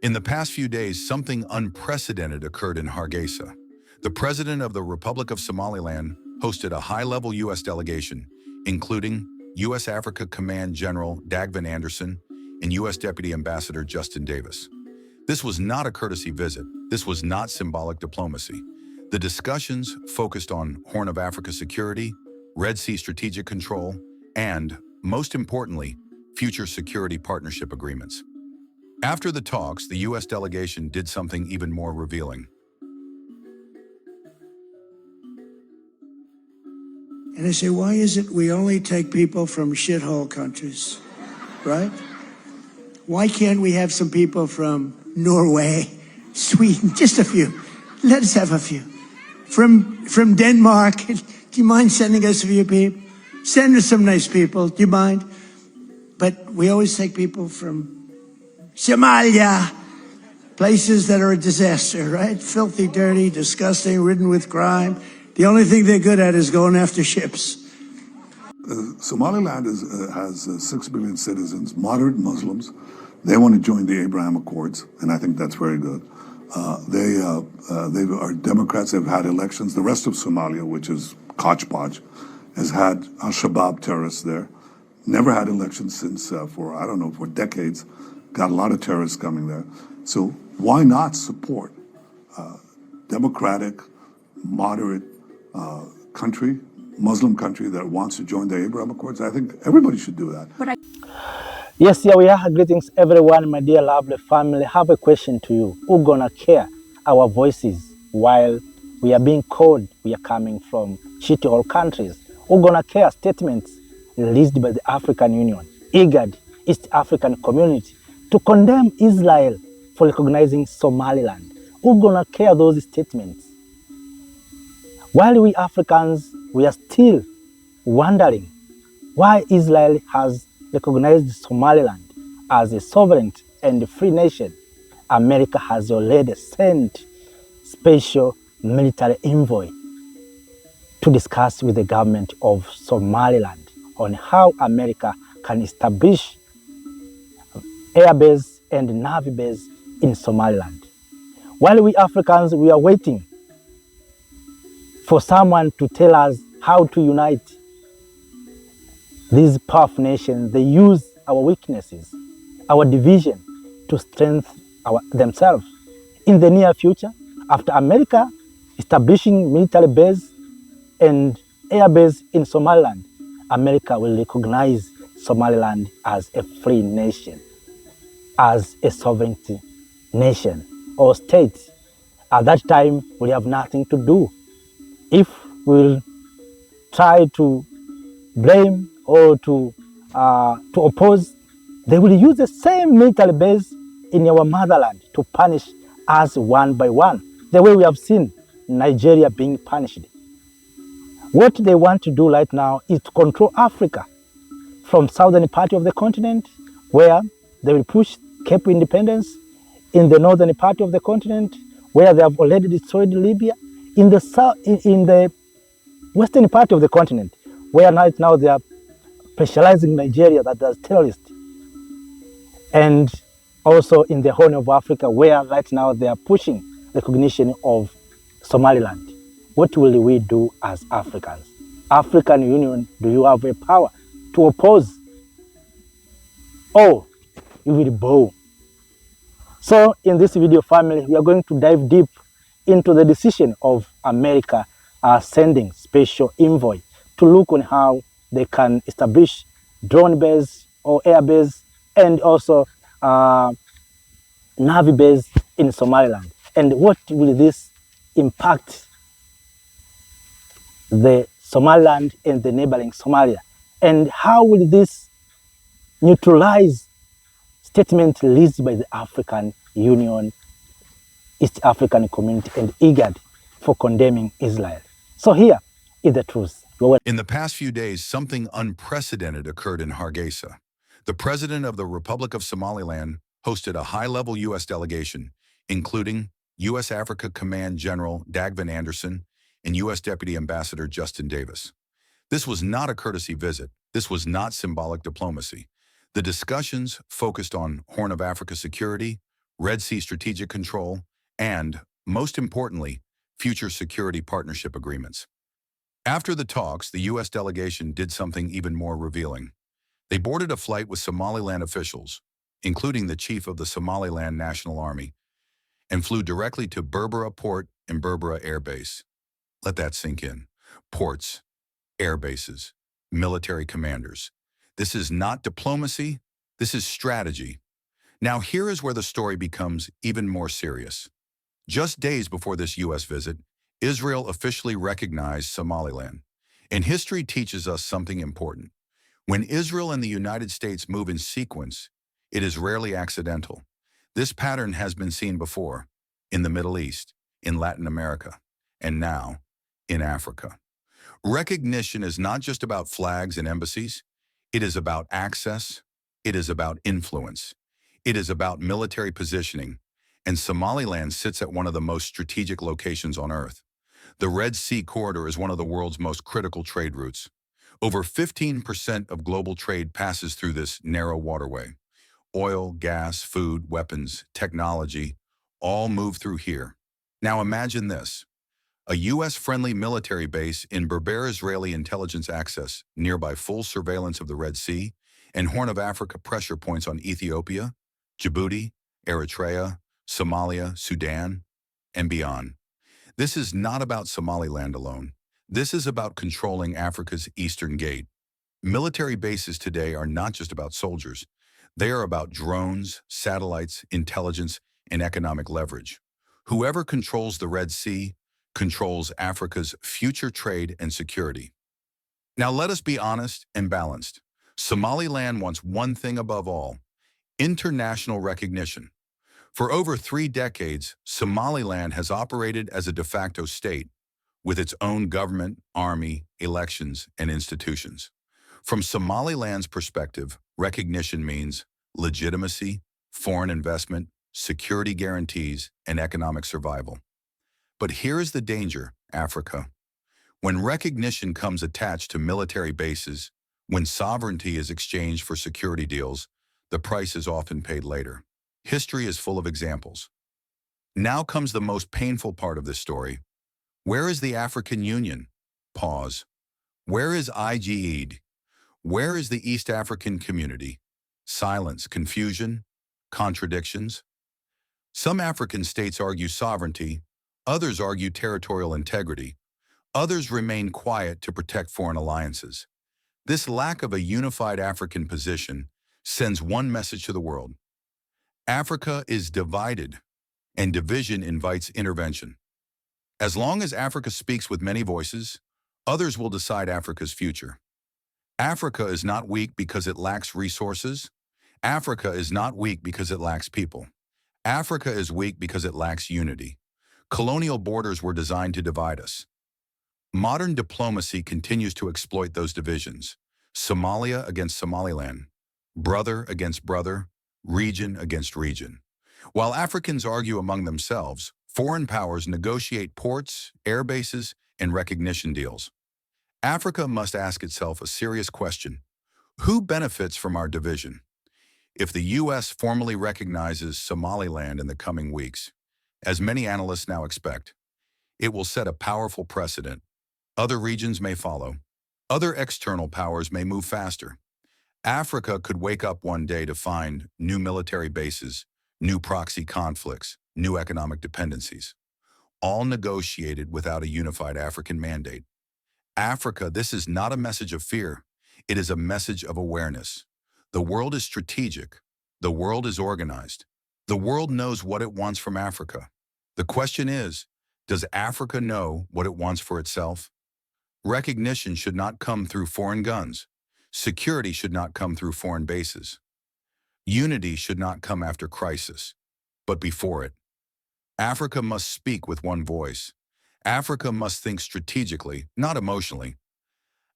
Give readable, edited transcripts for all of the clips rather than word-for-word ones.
In the past few days, something unprecedented occurred in Hargeisa. The president of the Republic of Somaliland hosted a high-level U.S. delegation, including U.S. Africa Command General Dagvin and U.S. Deputy Ambassador Justin Davis. This was not a courtesy visit. This was not symbolic diplomacy. The discussions focused on Horn of Africa security, Red Sea strategic control, and, most importantly, future security partnership agreements. After the talks, the U.S. delegation did something even more revealing. And I say, why is it we only take people from shithole countries, right? Why can't we have some people from Norway, Sweden, just a few? Let us have a few. From Denmark, do you mind sending us a few people? Send us some nice people, do you mind? But we always take people from Somalia, places that are a disaster, right? Filthy, dirty, disgusting, ridden with crime. The only thing they're good at is going after ships. Somaliland has 6 billion citizens, moderate Muslims. They want to join the Abraham Accords, and I think that's very good. They are Democrats. They've had elections. The rest of Somalia, which is Hodgepodge, has had al-Shabaab terrorists there. Never had elections since for decades. Got a lot of terrorists coming there. So why not support democratic, moderate country, Muslim country that wants to join the Abraham Accords? I think everybody should do that. Yes, here we are. Greetings, everyone, my dear lovely family. I have a question to you. Who gonna care our voices while we are being called we are coming from shithole countries? Who gonna care statements released by the African Union, IGAD, East African Community, to condemn Israel for recognizing Somaliland? Who gonna care those statements? While we Africans, we are still wondering why Israel has recognized Somaliland as a sovereign and free nation. America has already sent special military envoy to discuss with the government of Somaliland on how America can establish air base and navy base in Somaliland. While we Africans, we are waiting for someone to tell us how to unite these powerful nations. They use our weaknesses, our division, to strengthen themselves. In the near future, after America establishing military base and air base in Somaliland, America will recognize Somaliland as a free nation, as a sovereign nation or state. At that time, we have nothing to do. If we'll try to blame or to oppose, they will use the same military base in our motherland to punish us one by one, the way we have seen Nigeria being punished. What they want to do right now is to control Africa from southern part of the continent, where they will push Cape Independence, in the northern part of the continent, where they have already destroyed Libya, in the western part of the continent, where right now they are pressurizing Nigeria that does terrorists, and also in the Horn of Africa, where right now they are pushing recognition of Somaliland. What will we do as Africans? African Union, do you have a power to oppose? Or you will bow? So in this video, family, we are going to dive deep into the decision of America sending special envoy to look on how they can establish drone base or air base and also navy base in Somaliland. And what will this impact the Somaliland and the neighboring Somalia? And how will this neutralize statement released by the African Union, East African Community, and IGAD for condemning Israel? So here is the truth. In the past few days, something unprecedented occurred in Hargeisa. The president of the Republic of Somaliland hosted a high-level U.S. delegation, including U.S. Africa Command General Dagvin and U.S. Deputy Ambassador Justin Davis. This was not a courtesy visit. This was not symbolic diplomacy. The discussions focused on Horn of Africa security, Red Sea strategic control, and, most importantly, future security partnership agreements. After the talks, the U.S. delegation did something even more revealing. They boarded a flight with Somaliland officials, including the chief of the Somaliland National Army, and flew directly to Berbera Port and Berbera Airbase. Let that sink in. Ports, air bases, military commanders. This is not diplomacy, this is strategy. Now here is where the story becomes even more serious. Just days before this U.S. visit, Israel officially recognized Somaliland. And history teaches us something important. When Israel and the United States move in sequence, it is rarely accidental. This pattern has been seen before, in the Middle East, in Latin America, and now, in Africa. Recognition is not just about flags and embassies. It is about access. It is about influence. It is about military positioning. And Somaliland sits at one of the most strategic locations on Earth. The Red Sea corridor is one of the world's most critical trade routes. Over 15% of global trade passes through this narrow waterway. Oil, gas, food, weapons, technology, all move through here. Now imagine this. A U.S.-friendly military base in Berbera Israeli intelligence access, nearby full surveillance of the Red Sea, and Horn of Africa pressure points on Ethiopia, Djibouti, Eritrea, Somalia, Sudan, and beyond. This is not about Somaliland alone. This is about controlling Africa's eastern gate. Military bases today are not just about soldiers. They are about drones, satellites, intelligence, and economic leverage. Whoever controls the Red Sea controls Africa's future trade and security. Now let us be honest and balanced. Somaliland wants one thing above all: international recognition. For over 3 decades, Somaliland has operated as a de facto state, with its own government, army, elections, and institutions. From Somaliland's perspective, recognition means legitimacy, foreign investment, security guarantees, and economic survival. But here is the danger, Africa. When recognition comes attached to military bases, when sovereignty is exchanged for security deals, the price is often paid later. History is full of examples. Now comes the most painful part of this story. Where is the African Union? Pause. Where is IGED? Where is the East African Community? Silence, confusion, contradictions. Some African states argue sovereignty, others argue territorial integrity, others remain quiet to protect foreign alliances. This lack of a unified African position sends one message to the world. Africa is divided, and division invites intervention. As long as Africa speaks with many voices, others will decide Africa's future. Africa is not weak because it lacks resources. Africa is not weak because it lacks people. Africa is weak because it lacks unity. Colonial borders were designed to divide us. Modern diplomacy continues to exploit those divisions. Somalia against Somaliland, brother against brother, region against region. While Africans argue among themselves, foreign powers negotiate ports, air bases, and recognition deals. Africa must ask itself a serious question. Who benefits from our division? If the U.S. formally recognizes Somaliland in the coming weeks, as many analysts now expect, it will set a powerful precedent. Other regions may follow. Other external powers may move faster. Africa could wake up one day to find new military bases, new proxy conflicts, new economic dependencies, all negotiated without a unified African mandate. Africa, this is not a message of fear. It is a message of awareness. The world is strategic. The world is organized. The world knows what it wants from Africa. The question is, does Africa know what it wants for itself? Recognition should not come through foreign guns. Security should not come through foreign bases. Unity should not come after crisis, but before it. Africa must speak with one voice. Africa must think strategically, not emotionally.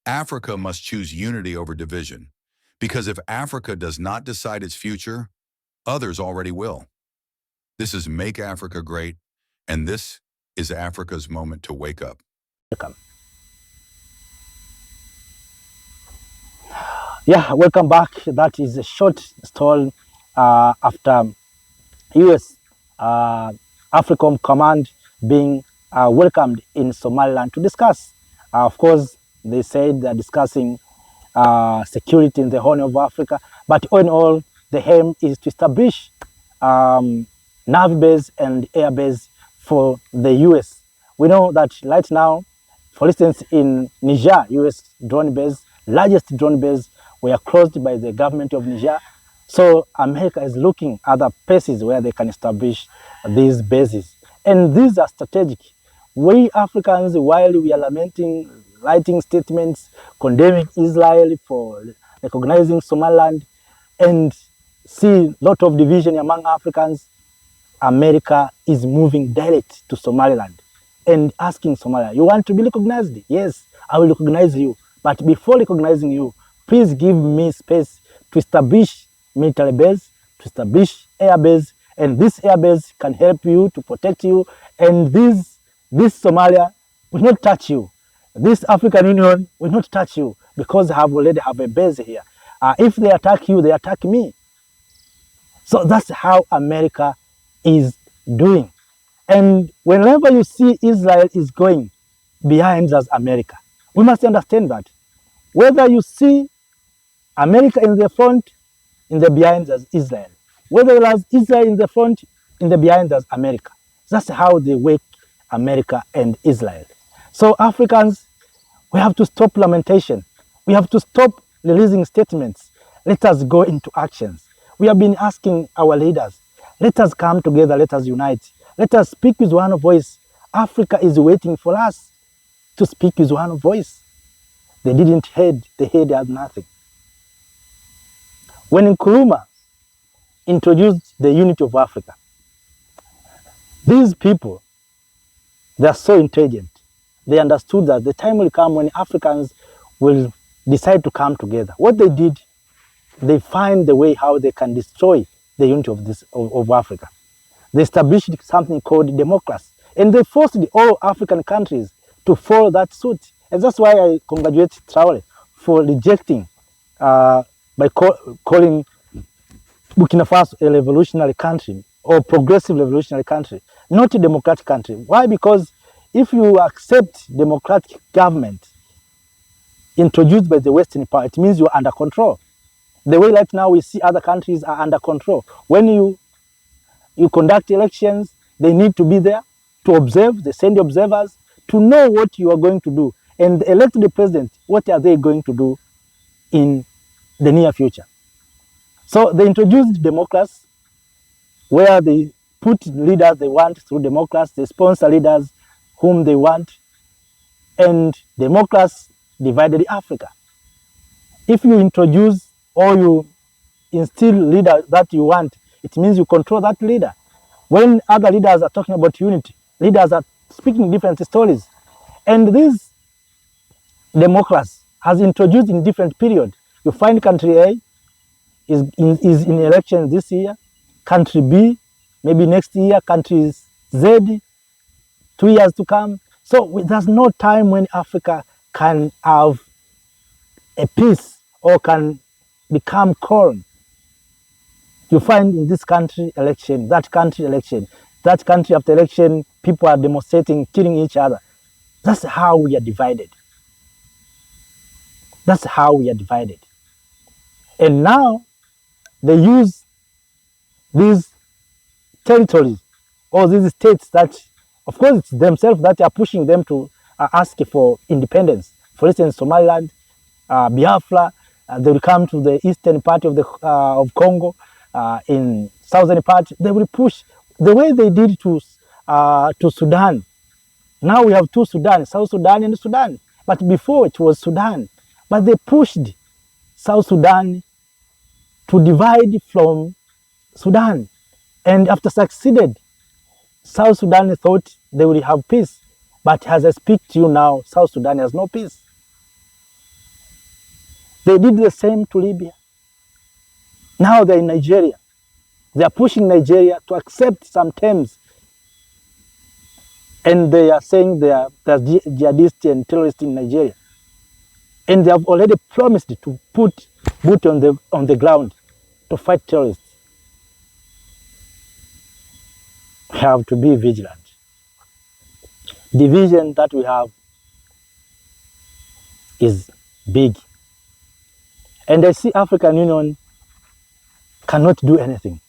Africa must choose unity over division, because if Africa does not decide its future, others already will. This is Make Africa Great, and this is Africa's moment to wake up. Welcome. Yeah, welcome back. That is a short story after U.S. AFRICOM Command being welcomed in Somaliland to discuss. Of course, they said they're discussing security in the Horn of Africa, but all in all, the aim is to establish Navy base and air base for the U.S. We know that right now, for instance, in Niger, U.S. drone base, largest drone base, were closed by the government of Niger. So America is looking at other places where they can establish these bases. And these are strategic. We Africans, while we are lamenting, writing statements condemning Israel for recognizing Somaliland and see a lot of division among Africans, America is moving direct to Somaliland and asking Somalia, you want to be recognized? Yes, I will recognize you. But before recognizing you, please give me space to establish military base, to establish air base, and this air base can help you to protect you. And this Somalia will not touch you. This African Union will not touch you because I already have a base here. If they attack you, they attack me. So that's how America is doing. And whenever you see Israel is going behind us, America, we must understand that. Whether you see America in the front, in the behind us, Israel. Whether it was Israel in the front, in the behind us, America. That's how they work, America and Israel. So Africans, we have to stop lamentation. We have to stop releasing statements. Let us go into actions. We have been asking our leaders, let us come together, let us unite. Let us speak with one voice. Africa is waiting for us to speak with one voice. They didn't head, they heard nothing. When Nkrumah introduced the unity of Africa, these people, they are so intelligent. They understood that the time will come when Africans will decide to come together. What they did, they find the way how they can destroy the unity of Africa. They established something called democracy, and they forced all African countries to follow that suit. And that's why I congratulate Traore for rejecting, by calling Burkina Faso a revolutionary country or progressive revolutionary country, not a democratic country. Why? Because if you accept democratic government introduced by the Western power, it means you're under control. The way right now we see other countries are under control. When you conduct elections, they need to be there to observe, they send observers to know what you are going to do. And elect the president, what are they going to do in the near future? So they introduced democracy, where they put leaders they want through democracy, they sponsor leaders whom they want, and democracy divided Africa. If you introduce or you instill leaders that you want, it means you control that leader. When other leaders are talking about unity, leaders are speaking different stories. And this democracy has introduced in different periods. You find country A is in election this year, country B, maybe next year, country Z, 2 years to come. So there's no time when Africa can have a peace or can become calm. You find in this country election, that country election, that country after election, people are demonstrating, killing each other. That's how we are divided. That's how we are divided. And now they use these territories or these states that, of course, it's themselves that are pushing them to ask for independence. For instance, Somaliland, Biafra, they will come to the eastern part of Congo, in southern part, they will push the way they did to Sudan. Now we have two Sudan, South Sudan and Sudan. But before it was Sudan. But they pushed South Sudan to divide from Sudan. And after succeeded, South Sudan thought they will have peace. But as I speak to you now, South Sudan has no peace. They did the same to Libya. Now they're in Nigeria. They are pushing Nigeria to accept some terms. And they are saying there's jihadists and terrorists in Nigeria. And they have already promised to put boots on the ground to fight terrorists. have to be vigilant. The vision that we have is big. And I see African Union cannot do anything.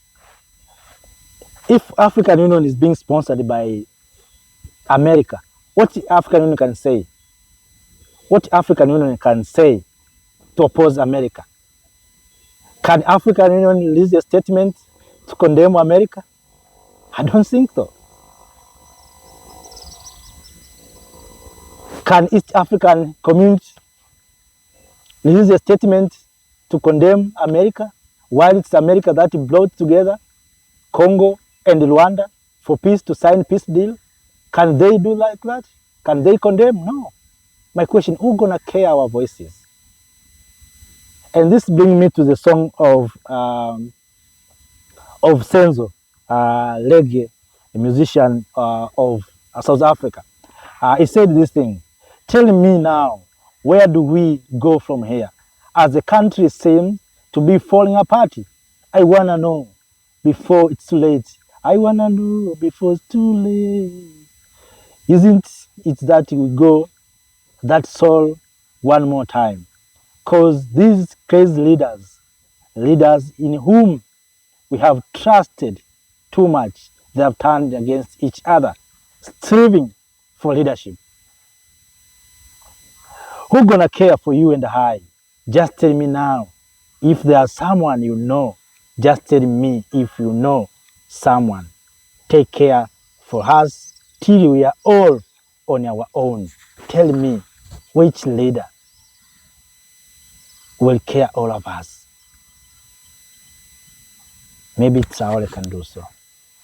If African Union is being sponsored by America, what African Union can say? What African Union can say to oppose America? Can African Union release a statement to condemn America? I don't think so. Can East African community release a statement to condemn America, while it's America that brought together Congo and Rwanda for peace, to sign peace deal? Can they do like that? Can they condemn? No. My question, who's gonna care our voices? And this brings me to the song of Senzo, reggae, a musician of South Africa. He said this thing: tell me now, where do we go from here? As the country seems to be falling apart, I wanna know before it's too late. I wanna know before it's too late. Isn't it that we go that soul one more time? Because these crazy leaders in whom we have trusted too much, they have turned against each other, striving for leadership. Who's gonna care for you and I? Just tell me now. If there's someone you know, just tell me if you know someone. Take care for us till we are all on our own. Tell me which leader will care all of us. Maybe Traore can do so.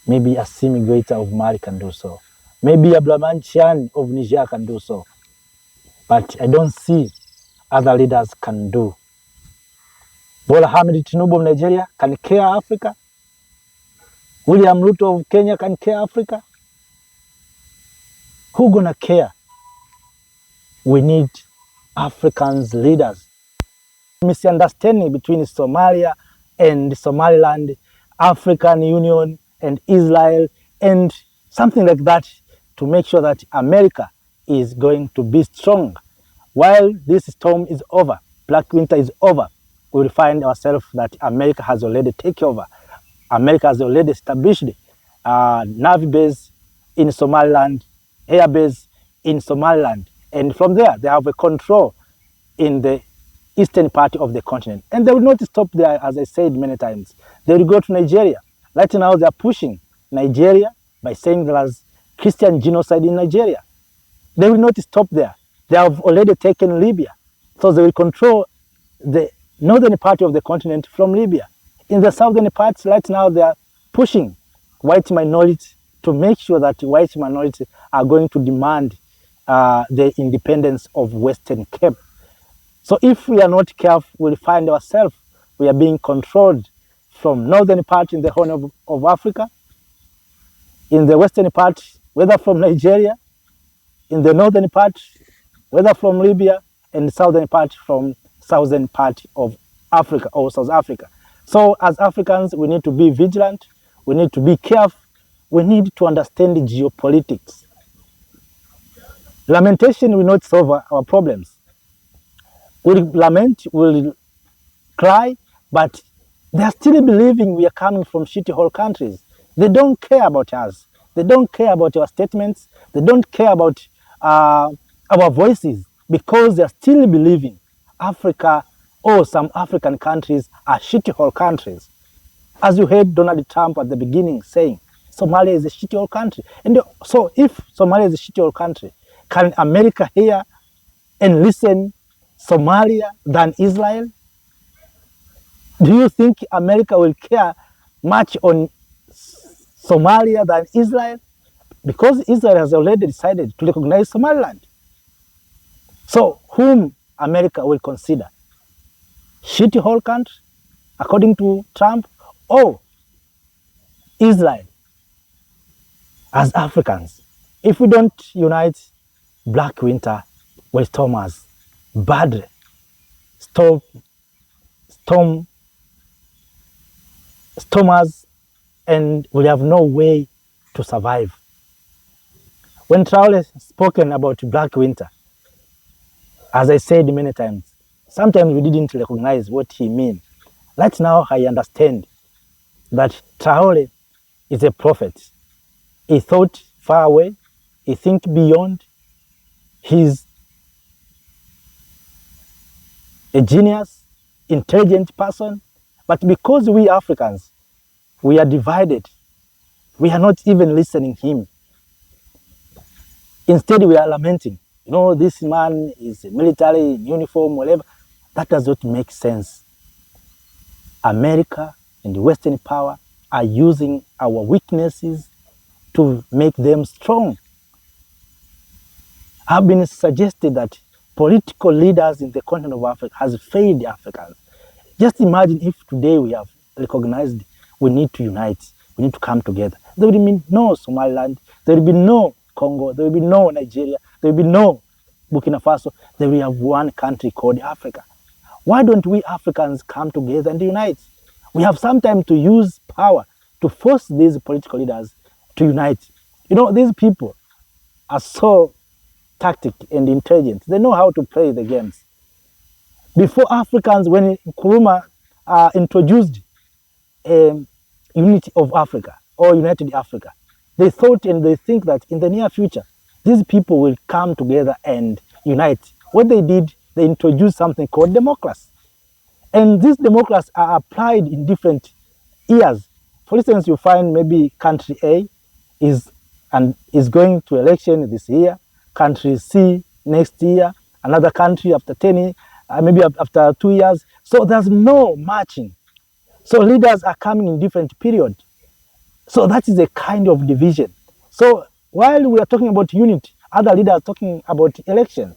Maybe Assimi Goita of Mali can do so. Maybe Abdulrahman Chiani of Niger can do so. But I don't see other leaders can do. Bola Hamid Tinubu of Nigeria can care Africa. William Ruto of Kenya can care Africa. Who gonna care? We need Africans leaders. Misunderstanding between Somalia and Somaliland, African Union and Israel, and something like that, to make sure that America is going to be strong. While this storm is over, Black Winter is over, we will find ourselves that America has already taken over. America has already established Navy base in Somaliland, air base in Somaliland, and from there they have a control in the eastern part of the continent. And they will not stop there, as I said many times. They will go to Nigeria. Right now they are pushing Nigeria by saying there is Christian genocide in Nigeria. They will not stop there. They have already taken Libya. So they will control the northern part of the continent from Libya. In the southern parts, right now they are pushing white minorities to make sure that white minorities are going to demand the independence of Western Cape. So if we are not careful, we'll find ourselves, we are being controlled from northern part in the Horn of Africa, in the western part, whether from Nigeria, in the northern part, whether from Libya, and the southern part from southern part of Africa or South Africa. So as Africans, we need to be vigilant, we need to be careful, we need to understand the geopolitics. Lamentation will not solve our problems. We'll lament, we'll cry, but they are still believing we are coming from shithole countries. They don't care about us. They don't care about our statements. They don't care about our voices, because they are still believing Africa or some African countries are shithole countries. As you heard Donald Trump at the beginning saying, Somalia is a shithole country. And so if Somalia is a shithole country, can America hear and listen Somalia than Israel? Do you think America will care much on Somalia than Israel? Because Israel has already decided to recognize Somaliland. So whom America will consider? Shithole country, according to Trump, or Israel? As Africans, if we don't unite, Black Winter will storm us badly. Storm us, and we have no way to survive. When Traore spoken about Black Winter, as I said many times, sometimes we didn't recognize what he meant. Right now, I understand that Traore is a prophet. He thought far away, he think beyond, he's a genius, intelligent person, but because we Africans, we are divided, we are not even listening to him. Instead, we are lamenting. You know, this man is military, in uniform, whatever. That does not make sense. America and the Western power are using our weaknesses to make them strong. Have been suggested that political leaders in the continent of Africa has failed Africans. Just imagine if today we have recognized we need to unite, we need to come together. There will be no Somaliland, there will be no Congo, there will be no Nigeria, there will be no Burkina Faso. There will have one country called Africa. Why don't we Africans come together and unite? We have some time to use power to force these political leaders to unite. You know, these people are so tactic and intelligent. They know how to play the games. Before Africans, when Nkrumah introduced unity of Africa or United Africa, they thought and they think that in the near future, these people will come together and unite. What they did, they introduced something called democracy. And these democracies are applied in different years. For instance, you find maybe country A is going to election this year, country C next year, another country after 10 years, maybe after 2 years. So there's no matching. So leaders are coming in different periods. So that is a kind of division. So while we are talking about unity, other leaders are talking about elections.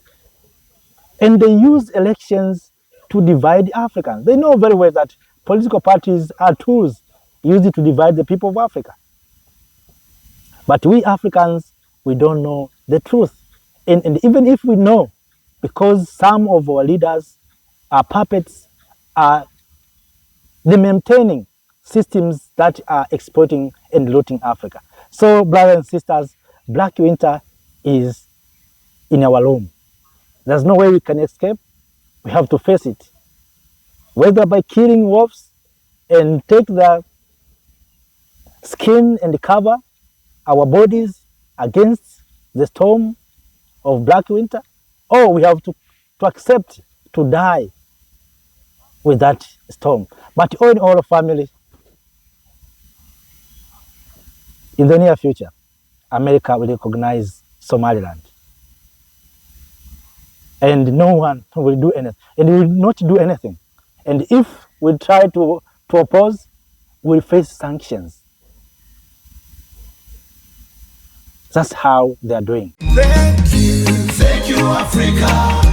And they use elections to divide Africans. They know very well that political parties are tools used to divide the people of Africa. But we Africans, we don't know the truth. And even if we know, because some of our leaders are puppets, are maintaining systems that are exploiting and looting Africa. So, brothers and sisters, Black Winter is in our room. There's no way we can escape. We have to face it. Whether by killing wolves and take the skin and cover our bodies against the storm of Black Winter, or we have to accept to die with that storm. But all in all, family, in the near future, America will recognize Somaliland. And no one will do anything. And we will not do anything. And if we try to oppose, we'll face sanctions. That's how they are doing. Thank you, Africa.